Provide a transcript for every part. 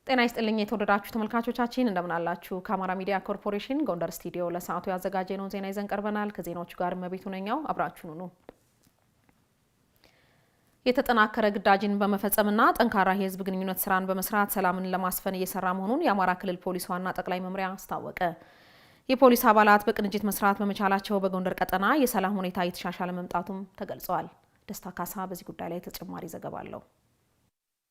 ጤና ይስጥልኝ የተወደዳችሁ ተመልካቾቻችን እንደምን አላችሁ? ከአማራ ሚዲያ ኮርፖሬሽን ጎንደር ስቱዲዮ ለሰዓቱ ያዘጋጀነው ዜና ይዘን ቀርበናል። ከዜናዎቹ ጋር መቤቱ ነኛው አብራችሁን ሁኑ። የተጠናከረ ግዳጅን በመፈጸምና ጠንካራ የህዝብ ግንኙነት ስራን በመስራት ሰላምን ለማስፈን እየሰራ መሆኑን የአማራ ክልል ፖሊስ ዋና ጠቅላይ መምሪያ አስታወቀ። የፖሊስ አባላት በቅንጅት መስራት በመቻላቸው በጎንደር ቀጠና የሰላም ሁኔታ እየተሻሻለ መምጣቱም ተገልጿል። ደስታ ካሳ በዚህ ጉዳይ ላይ ተጨማሪ ዘገባ አለው።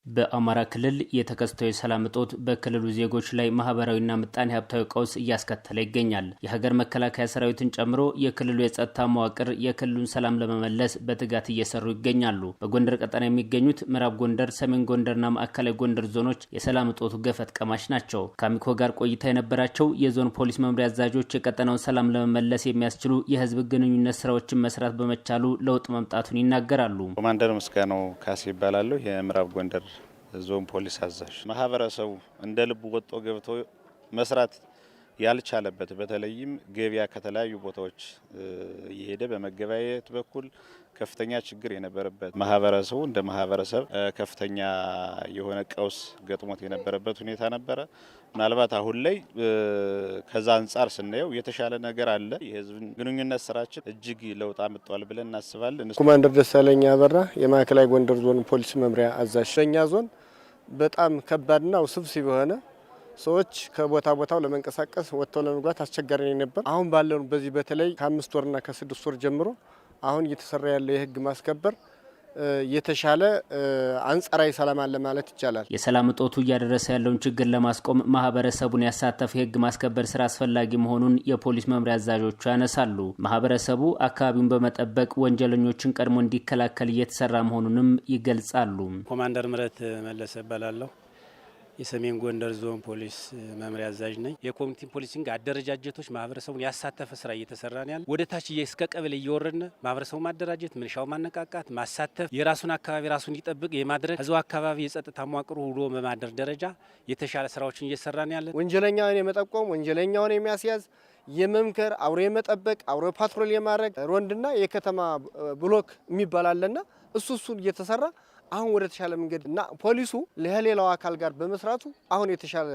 በአማራ ክልል የተከሰተው የሰላም እጦት በክልሉ ዜጎች ላይ ማህበራዊና ምጣኔ ሀብታዊ ቀውስ እያስከተለ ይገኛል። የሀገር መከላከያ ሰራዊትን ጨምሮ የክልሉ የጸጥታ መዋቅር የክልሉን ሰላም ለመመለስ በትጋት እየሰሩ ይገኛሉ። በጎንደር ቀጠና የሚገኙት ምዕራብ ጎንደር፣ ሰሜን ጎንደርና ማዕከላዊ ጎንደር ዞኖች የሰላም እጦቱ ገፈት ቀማሽ ናቸው። ከአሚኮ ጋር ቆይታ የነበራቸው የዞን ፖሊስ መምሪያ አዛዦች የቀጠናውን ሰላም ለመመለስ የሚያስችሉ የህዝብ ግንኙነት ስራዎችን መስራት በመቻሉ ለውጥ መምጣቱን ይናገራሉ። ኮማንደር ምስጋናው ካሴ ይባላል። የምዕራብ ጎንደር ዞን ፖሊስ አዛዥ። ማህበረሰቡ እንደ ልቡ ወጥቶ ገብቶ መስራት ያልቻለበት በተለይም ገበያ ከተለያዩ ቦታዎች እየሄደ በመገበያየት በኩል ከፍተኛ ችግር የነበረበት ማህበረሰቡ እንደ ማህበረሰብ ከፍተኛ የሆነ ቀውስ ገጥሞት የነበረበት ሁኔታ ነበረ። ምናልባት አሁን ላይ ከዛ አንጻር ስናየው የተሻለ ነገር አለ። የህዝብ ግንኙነት ስራችን እጅግ ለውጥ አምጥቷል ብለን እናስባለን። ኮማንደር ደሳለኝ አበራ የማዕከላዊ ጎንደር ዞን ፖሊስ መምሪያ አዛዥ። በእኛ ዞን በጣም ከባድና ውስብስብ የሆነ ሰዎች ከቦታ ቦታው ለመንቀሳቀስ ወጥተው ለመግባት አስቸጋሪ ነበር። አሁን ባለው በዚህ በተለይ ከ5 ወርና ከ6 ወር ጀምሮ አሁን እየተሰራ ያለው የህግ ማስከበር የተሻለ አንጻራዊ ሰላም አለ ማለት ይቻላል። የሰላም እጦቱ እያደረሰ ያለውን ችግር ለማስቆም ማህበረሰቡን ያሳተፈ የህግ ማስከበር ስራ አስፈላጊ መሆኑን የፖሊስ መምሪያ አዛዦቹ ያነሳሉ። ማህበረሰቡ አካባቢውን በመጠበቅ ወንጀለኞችን ቀድሞ እንዲከላከል እየተሰራ መሆኑንም ይገልጻሉ። ኮማንደር ምረት መለሰ እባላለሁ። የሰሜን ጎንደር ዞን ፖሊስ መምሪያ አዛዥ ነኝ። የኮሚኒቲ ፖሊሲንግ አደረጃጀቶች ማህበረሰቡን ያሳተፈ ስራ እየተሰራ ነው ያለ። ወደ ታች እስከ ቀበሌ እየወረድን ማህበረሰቡ ማደራጀት፣ ምንሻው ማነቃቃት፣ ማሳተፍ፣ የራሱን አካባቢ ራሱን እንዲጠብቅ የማድረግ ህዝቡ አካባቢ የጸጥታ መዋቅሩ ውሎ በማደር ደረጃ የተሻለ ስራዎችን እየሰራ ነው ያለ። ወንጀለኛውን የመጠቆም ወንጀለኛውን የሚያስያዝ የመምከር አውሬ የመጠበቅ አውሬ ፓትሮል የማድረግ ሮንድና የከተማ ብሎክ የሚባል አለና እሱን እየተሰራ አሁን ወደ ተሻለ መንገድ እና ፖሊሱ ለሌላው አካል ጋር በመስራቱ አሁን የተሻለ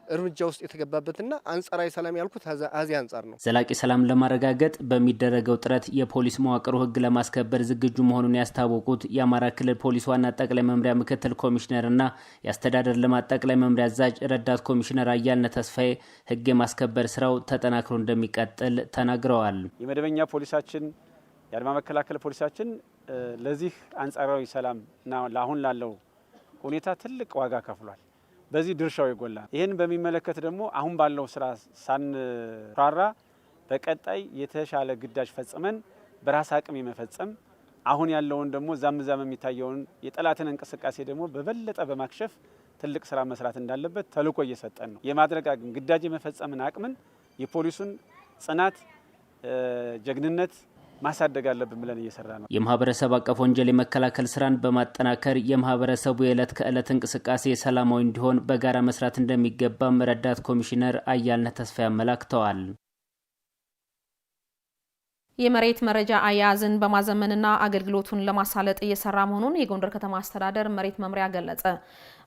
እርምጃ ውስጥ የተገባበትና አንጻራዊ ሰላም ያልኩት አዚ አንጻር ነው። ዘላቂ ሰላም ለማረጋገጥ በሚደረገው ጥረት የፖሊስ መዋቅሩ ህግ ለማስከበር ዝግጁ መሆኑን ያስታወቁት የአማራ ክልል ፖሊስ ዋና ጠቅላይ መምሪያ ምክትል ኮሚሽነርና የአስተዳደር ልማት ጠቅላይ መምሪያ አዛዥ ረዳት ኮሚሽነር አያልነ ተስፋዬ ህግ የማስከበር ስራው ተጠናክሮ እንደሚቀጥል ተናግረዋል። የመደበኛ ፖሊሳችን የአድማ መከላከል ፖሊሳችን ለዚህ አንጻራዊ ሰላም እና ለአሁን ላለው ሁኔታ ትልቅ ዋጋ ከፍሏል። በዚህ ድርሻው ይጎላል። ይህን በሚመለከት ደግሞ አሁን ባለው ስራ ሳንራራ በቀጣይ የተሻለ ግዳጅ ፈጽመን በራስ አቅም የመፈጸም አሁን ያለውን ደግሞ ዛም የሚታየውን የጠላትን እንቅስቃሴ ደግሞ በበለጠ በማክሸፍ ትልቅ ስራ መስራት እንዳለበት ተልዕኮ እየሰጠን ነው። የማድረግ አቅም ግዳጅ የመፈጸምን አቅምን የፖሊሱን ጽናት ጀግንነት ማሳደግ አለብን ብለን እየሰራ ነው። የማህበረሰብ አቀፍ ወንጀል የመከላከል ስራን በማጠናከር የማህበረሰቡ የዕለት ከዕለት እንቅስቃሴ ሰላማዊ እንዲሆን በጋራ መስራት እንደሚገባም ረዳት ኮሚሽነር አያልነ ተስፋ ያመላክተዋል። የመሬት መረጃ አያያዝን በማዘመንና አገልግሎቱን ለማሳለጥ እየሰራ መሆኑን የጎንደር ከተማ አስተዳደር መሬት መምሪያ ገለጸ።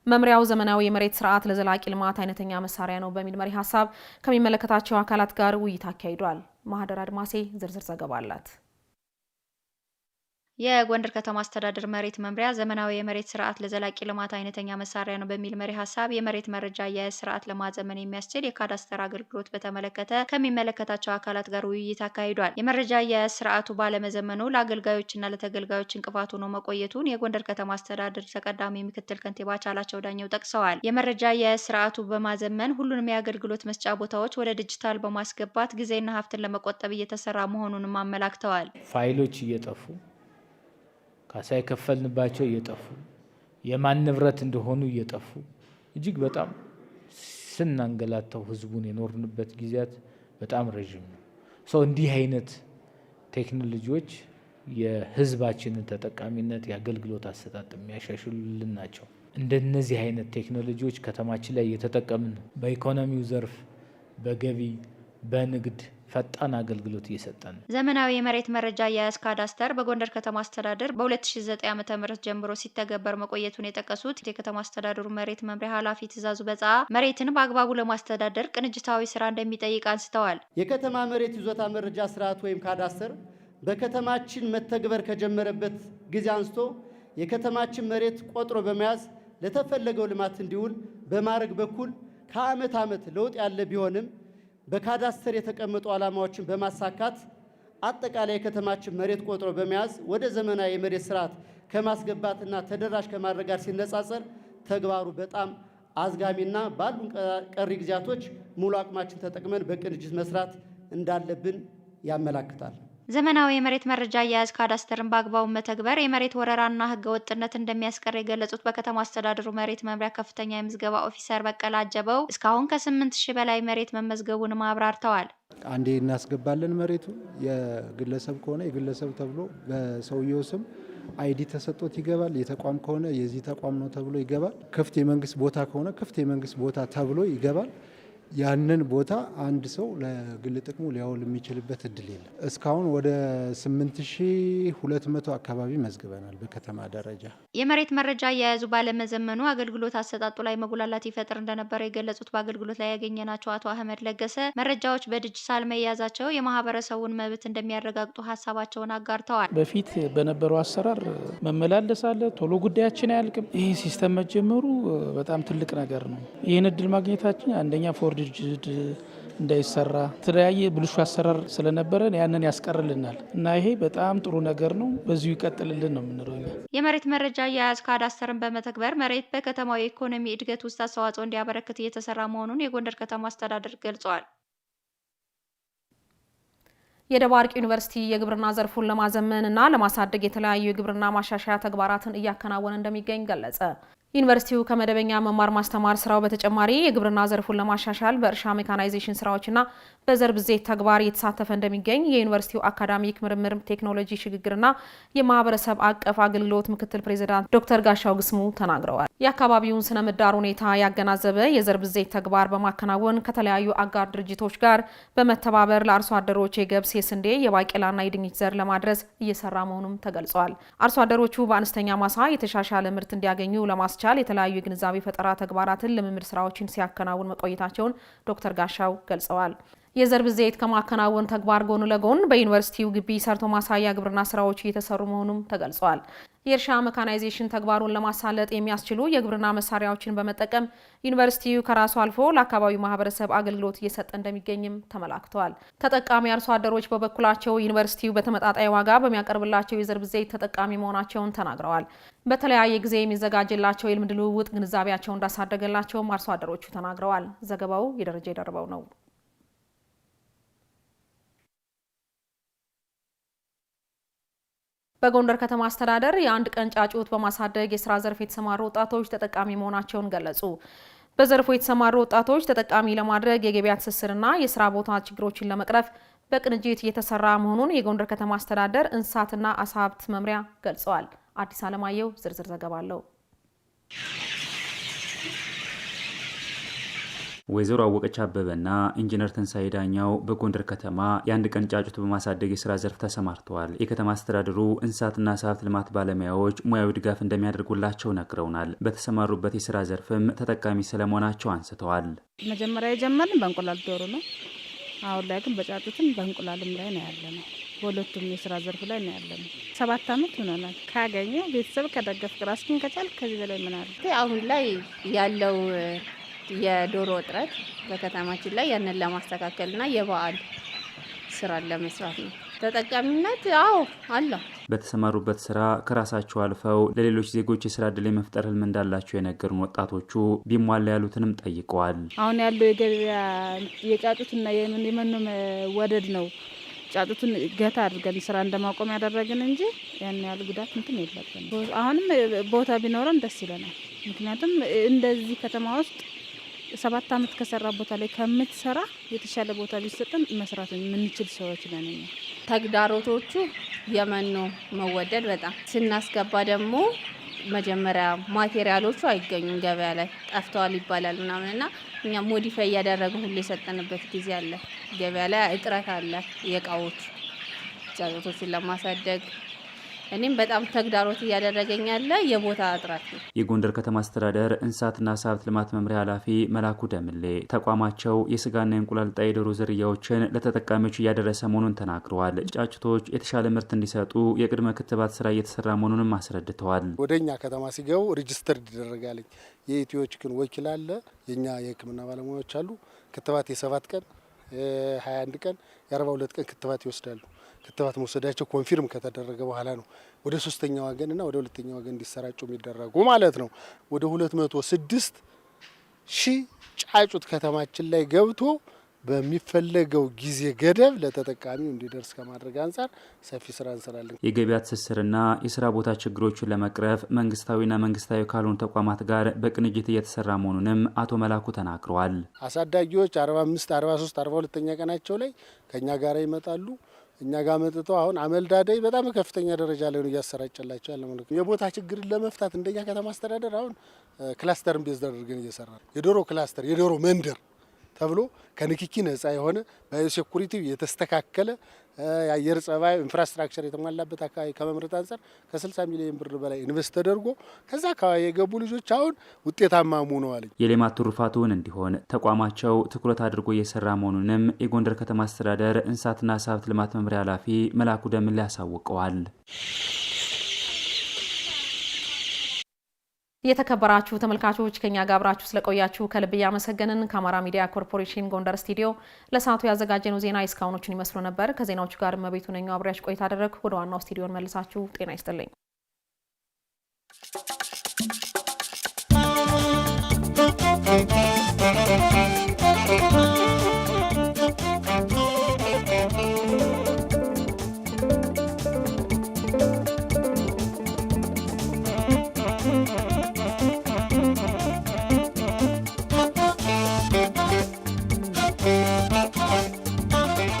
መምሪያው ዘመናዊ የመሬት ስርዓት ለዘላቂ ልማት አይነተኛ መሳሪያ ነው በሚል መሪ ሀሳብ ከሚመለከታቸው አካላት ጋር ውይይት አካሂዷል። ማህደር አድማሴ ዝርዝር ዘገባ አላት። የጎንደር ከተማ አስተዳደር መሬት መምሪያ ዘመናዊ የመሬት ስርዓት ለዘላቂ ልማት አይነተኛ መሳሪያ ነው በሚል መሪ ሀሳብ የመሬት መረጃ አያያዝ ስርዓት ለማዘመን የሚያስችል የካዳስተር አገልግሎት በተመለከተ ከሚመለከታቸው አካላት ጋር ውይይት አካሂዷል። የመረጃ አያያዝ ስርዓቱ ባለመዘመኑ ለአገልጋዮችና ለተገልጋዮች እንቅፋት ሆኖ መቆየቱን የጎንደር ከተማ አስተዳደር ተቀዳሚ ምክትል ከንቲባ ቻላቸው ዳኘው ጠቅሰዋል። የመረጃ አያያዝ ስርዓቱ በማዘመን ሁሉንም የአገልግሎት መስጫ ቦታዎች ወደ ዲጂታል በማስገባት ጊዜና ሀብትን ለመቆጠብ እየተሰራ መሆኑንም አመላክተዋል። ፋይሎች እየጠፉ ካሳ የከፈልንባቸው እየጠፉ የማን ንብረት እንደሆኑ እየጠፉ እጅግ በጣም ስናንገላታው ህዝቡን የኖርንበት ጊዜያት በጣም ረጅም ነው። እንዲህ አይነት ቴክኖሎጂዎች የህዝባችንን ተጠቃሚነት የአገልግሎት አሰጣጥ የሚያሻሽሉልን ናቸው። እንደነዚህ አይነት ቴክኖሎጂዎች ከተማችን ላይ እየተጠቀምን ነው። በኢኮኖሚው ዘርፍ በገቢ በንግድ ፈጣን አገልግሎት እየሰጠን ነው። ዘመናዊ የመሬት መረጃ አያያዝ ካዳስተር በጎንደር ከተማ አስተዳደር በ2009 ዓ.ም ጀምሮ ሲተገበር መቆየቱን የጠቀሱት የከተማ አስተዳደሩ መሬት መምሪያ ኃላፊ ትእዛዙ በጻ መሬትን በአግባቡ ለማስተዳደር ቅንጅታዊ ስራ እንደሚጠይቅ አንስተዋል። የከተማ መሬት ይዞታ መረጃ ስርዓት ወይም ካዳስተር በከተማችን መተግበር ከጀመረበት ጊዜ አንስቶ የከተማችን መሬት ቆጥሮ በመያዝ ለተፈለገው ልማት እንዲውል በማድረግ በኩል ከዓመት ዓመት ለውጥ ያለ ቢሆንም በካዳስተር የተቀመጡ ዓላማዎችን በማሳካት አጠቃላይ የከተማችን መሬት ቆጥሮ በመያዝ ወደ ዘመናዊ የመሬት ስርዓት ከማስገባትና ተደራሽ ከማድረግ ጋር ሲነጻጸር ተግባሩ በጣም አዝጋሚና ባሉን ቀሪ ጊዜያቶች ሙሉ አቅማችን ተጠቅመን በቅንጅት መስራት እንዳለብን ያመላክታል። ዘመናዊ የመሬት መረጃ አያያዝ ካዳስተርን በአግባቡ መተግበር የመሬት ወረራና ህገወጥነት እንደሚያስቀር የገለጹት በከተማ አስተዳደሩ መሬት መምሪያ ከፍተኛ የምዝገባ ኦፊሰር በቀለ አጀበው እስካሁን ከ8000 በላይ መሬት መመዝገቡን አብራርተዋል። አንዴ እናስገባለን። መሬቱ የግለሰብ ከሆነ የግለሰብ ተብሎ በሰውየው ስም አይዲ ተሰጥቶት ይገባል። የተቋም ከሆነ የዚህ ተቋም ነው ተብሎ ይገባል። ክፍት የመንግስት ቦታ ከሆነ ክፍት የመንግስት ቦታ ተብሎ ይገባል። ያንን ቦታ አንድ ሰው ለግል ጥቅሙ ሊያውል የሚችልበት እድል የለም። እስካሁን ወደ 8200 አካባቢ መዝግበናል። በከተማ ደረጃ የመሬት መረጃ አያያዙ ባለመዘመኑ አገልግሎት አሰጣጡ ላይ መጉላላት ይፈጥር እንደነበረ የገለጹት በአገልግሎት ላይ ያገኘናቸው አቶ አህመድ ለገሰ መረጃዎች በዲጂታል መያዛቸው የማህበረሰቡን መብት እንደሚያረጋግጡ ሀሳባቸውን አጋርተዋል። በፊት በነበረው አሰራር መመላለስ አለ፣ ቶሎ ጉዳያችን አያልቅም። ይህ ሲስተም መጀመሩ በጣም ትልቅ ነገር ነው። ይህን እድል ማግኘታችን አንደኛ ፎርድ እንዳይሰራ የተለያየ ብልሹ አሰራር ስለነበረ ያንን ያስቀርልናል እና ይሄ በጣም ጥሩ ነገር ነው። በዚሁ ይቀጥልልን ነው የምንለው። የመሬት መረጃ አያያዝ ካዳስተርን በመተግበር መሬት በከተማው የኢኮኖሚ እድገት ውስጥ አስተዋጽኦ እንዲያበረክት እየተሰራ መሆኑን የጎንደር ከተማ አስተዳደር ገልጿል። የደባርቅ ዩኒቨርሲቲ የግብርና ዘርፉን ለማዘመን እና ለማሳደግ የተለያዩ የግብርና ማሻሻያ ተግባራትን እያከናወነ እንደሚገኝ ገለጸ። ዩኒቨርሲቲው ከመደበኛ መማር ማስተማር ስራው በተጨማሪ የግብርና ዘርፉን ለማሻሻል በእርሻ ሜካናይዜሽን ስራዎችና በዘር ብዜት ተግባር እየተሳተፈ እንደሚገኝ የዩኒቨርሲቲው አካዳሚክ ምርምር ቴክኖሎጂ ሽግግርና የማህበረሰብ አቀፍ አገልግሎት ምክትል ፕሬዝዳንት ዶክተር ጋሻው ግስሙ ተናግረዋል። የአካባቢውን ስነ ምህዳር ሁኔታ ያገናዘበ የዘር ብዜት ተግባር በማከናወን ከተለያዩ አጋር ድርጅቶች ጋር በመተባበር ለአርሶ አደሮች የገብስ፣ የስንዴ፣ የባቄላና የድንች ዘር ለማድረስ እየሰራ መሆኑም ተገልጿል። አርሶ አደሮቹ በአነስተኛ ማሳ የተሻሻለ ምርት እንዲያገኙ ለማስቻል የተለያዩ የግንዛቤ ፈጠራ ተግባራትን ልምምድ ስራዎችን ሲያከናውን መቆየታቸውን ዶክተር ጋሻው ገልጸዋል። የዘር ብዜት ከማከናወን ተግባር ጎን ለጎን በዩኒቨርሲቲው ግቢ ሰርቶ ማሳያ ግብርና ስራዎች እየተሰሩ መሆኑም ተገልጿል። የእርሻ ሜካናይዜሽን ተግባሩን ለማሳለጥ የሚያስችሉ የግብርና መሳሪያዎችን በመጠቀም ዩኒቨርሲቲው ከራሱ አልፎ ለአካባቢው ማህበረሰብ አገልግሎት እየሰጠ እንደሚገኝም ተመላክቷል። ተጠቃሚ አርሶ አደሮች በበኩላቸው ዩኒቨርሲቲው በተመጣጣኝ ዋጋ በሚያቀርብላቸው የዘር ብዜት ተጠቃሚ መሆናቸውን ተናግረዋል። በተለያየ ጊዜ የሚዘጋጅላቸው የልምድ ልውውጥ ግንዛቤያቸውን እንዳሳደገላቸውም አርሶ አደሮቹ ተናግረዋል። ዘገባው የደረጃ የደረበው ነው። በጎንደር ከተማ አስተዳደር የአንድ ቀን ጫጩት በማሳደግ የስራ ዘርፍ የተሰማሩ ወጣቶች ተጠቃሚ መሆናቸውን ገለጹ። በዘርፉ የተሰማሩ ወጣቶች ተጠቃሚ ለማድረግ የገበያ ትስስርና የስራ ቦታ ችግሮችን ለመቅረፍ በቅንጅት እየተሰራ መሆኑን የጎንደር ከተማ አስተዳደር እንስሳትና ዓሳ ሀብት መምሪያ ገልጸዋል። አዲስ አለማየሁ ዝርዝር ዘገባ አለው። ወይዘሮ አወቀች አበበና ኢንጂነር ትንሳኤ ዳኛው በጎንደር ከተማ የአንድ ቀን ጫጩት በማሳደግ የስራ ዘርፍ ተሰማርተዋል። የከተማ አስተዳደሩ እንስሳትና ዓሳ ሀብት ልማት ባለሙያዎች ሙያዊ ድጋፍ እንደሚያደርጉላቸው ነግረውናል። በተሰማሩበት የስራ ዘርፍም ተጠቃሚ ስለመሆናቸው አንስተዋል። መጀመሪያ የጀመርን በእንቁላል ዶሮ ነው። አሁን ላይ ግን በጫጩትም በእንቁላልም ላይ ነው ያለነው። በሁለቱም የስራ ዘርፍ ላይ ነው ያለነው። 7 ዓመት ሆኖናል። ካገኘ ቤተሰብ ከደገፍ ራስን ከቻል ከዚህ በላይ ምን አለ? አሁን ላይ ያለው የዶሮ እጥረት በከተማችን ላይ ያንን ለማስተካከልና የበዓል ስራን ለመስራት ነው። ተጠቃሚነት አለው። በተሰማሩበት ስራ ከራሳቸው አልፈው ለሌሎች ዜጎች የስራ ዕድል የመፍጠር ህልም እንዳላቸው የነገሩን ወጣቶቹ ቢሟላ ያሉትንም ጠይቀዋል። አሁን ያለው የገበያ የጫጩትና የመኖ ወደድ ነው። ጫጩቱን ገታ አድርገን ስራ እንደማቆም ያደረግን እንጂ ያን ያህል ጉዳት እንትን የለብንም። አሁንም ቦታ ቢኖረን ደስ ይለናል። ምክንያቱም እንደዚህ ከተማ ውስጥ 7 ዓመት ከሰራ ቦታ ላይ ከምትሰራ የተሻለ ቦታ ቢሰጠን መስራት የምንችል ሰዎች ነን። ተግዳሮቶቹ የመኖ መወደድ በጣም ስናስገባ ደግሞ መጀመሪያ ማቴሪያሎቹ አይገኙም ገበያ ላይ ጠፍተዋል ይባላል ምናምንና እኛ ሞዲፋይ እያደረግን ሁሉ የሰጠንበት ጊዜ አለ። ገበያ ላይ እጥረት አለ የእቃዎች ጫጩቶችን ለማሳደግ እኔም በጣም ተግዳሮት እያደረገኝ ያለ የቦታ እጥረት ነው። የጎንደር ከተማ አስተዳደር እንስሳትና ዓሳ ሀብት ልማት መምሪያ ኃላፊ መላኩ ደምሌ ተቋማቸው የስጋና የእንቁላል ጣይ ዶሮ ዝርያዎችን ለተጠቃሚዎች እያደረሰ መሆኑን ተናግረዋል። ጫጩቶች የተሻለ ምርት እንዲሰጡ የቅድመ ክትባት ስራ እየተሰራ መሆኑንም አስረድተዋል። ወደኛ ከተማ ሲገቡ ሬጂስተር ይደረጋል። የኢትዮ ቺክን ወኪል አለ፣ የኛ የሕክምና ባለሙያዎች አሉ። ክትባት የ7 ቀን፣ የ21 ቀን፣ የ42 ቀን ክትባት ይወስዳሉ። ክትባት መውሰዳቸው ኮንፊርም ከተደረገ በኋላ ነው ወደ 3ኛ ወገንና ወደ 2ኛ ወገን እንዲሰራጩ የሚደረጉ ማለት ነው። ወደ 206 ሺህ ጫጩት ከተማችን ላይ ገብቶ በሚፈለገው ጊዜ ገደብ ለተጠቃሚው እንዲደርስ ከማድረግ አንጻር ሰፊ ስራ እንሰራለን። የገበያ ትስስርና የስራ ቦታ ችግሮችን ለመቅረፍ መንግስታዊና መንግስታዊ ካልሆኑ ተቋማት ጋር በቅንጅት እየተሰራ መሆኑንም አቶ መላኩ ተናግረዋል። አሳዳጊዎች 45፣ 43፣ 42ኛ ቀናቸው ላይ ከኛ ጋር ይመጣሉ። እኛ ጋር መጥተው አሁን አመልዳዳይ በጣም ከፍተኛ ደረጃ ላይ ነው እያሰራጨላቸው ያለ ማለት ነው። የቦታ ችግርን ለመፍታት እንደኛ ከተማ አስተዳደር አሁን ክላስተርን ቤዝ አድርገን እየሰራ ነው። የዶሮ ክላስተር፣ የዶሮ መንደር ተብሎ ከንክኪ ነጻ የሆነ ባዮሴኩሪቲ የተስተካከለ የአየር ጸባይ ኢንፍራስትራክቸር የተሟላበት አካባቢ ከመምረጥ አንጻር ከ60 ሚሊዮን ብር በላይ ኢንቨስት ተደርጎ ከዛ አካባቢ የገቡ ልጆች አሁን ውጤታማ ሆነዋል። የሌማት ትሩፋቱን እንዲሆን ተቋማቸው ትኩረት አድርጎ እየሰራ መሆኑንም የጎንደር ከተማ አስተዳደር እንስሳትና ዓሳ ሀብት ልማት መምሪያ ኃላፊ መላኩ ደምሌ ያሳውቀዋል። የተከበራችሁ ተመልካቾች ከኛ ጋር አብራችሁ ስለቆያችሁ ከልብ እያመሰገንን ከአማራ ሚዲያ ኮርፖሬሽን ጎንደር ስቱዲዮ ለሰዓቱ ያዘጋጀነው ዜና እስካሁኖቹን ይመስሉ ነበር። ከዜናዎቹ ጋር መቤቱ ነኝ አብሬያችሁ ቆይታ አደረግኩ። ወደ ዋናው ስቱዲዮን መልሳችሁ ጤና ይስጥልኝ።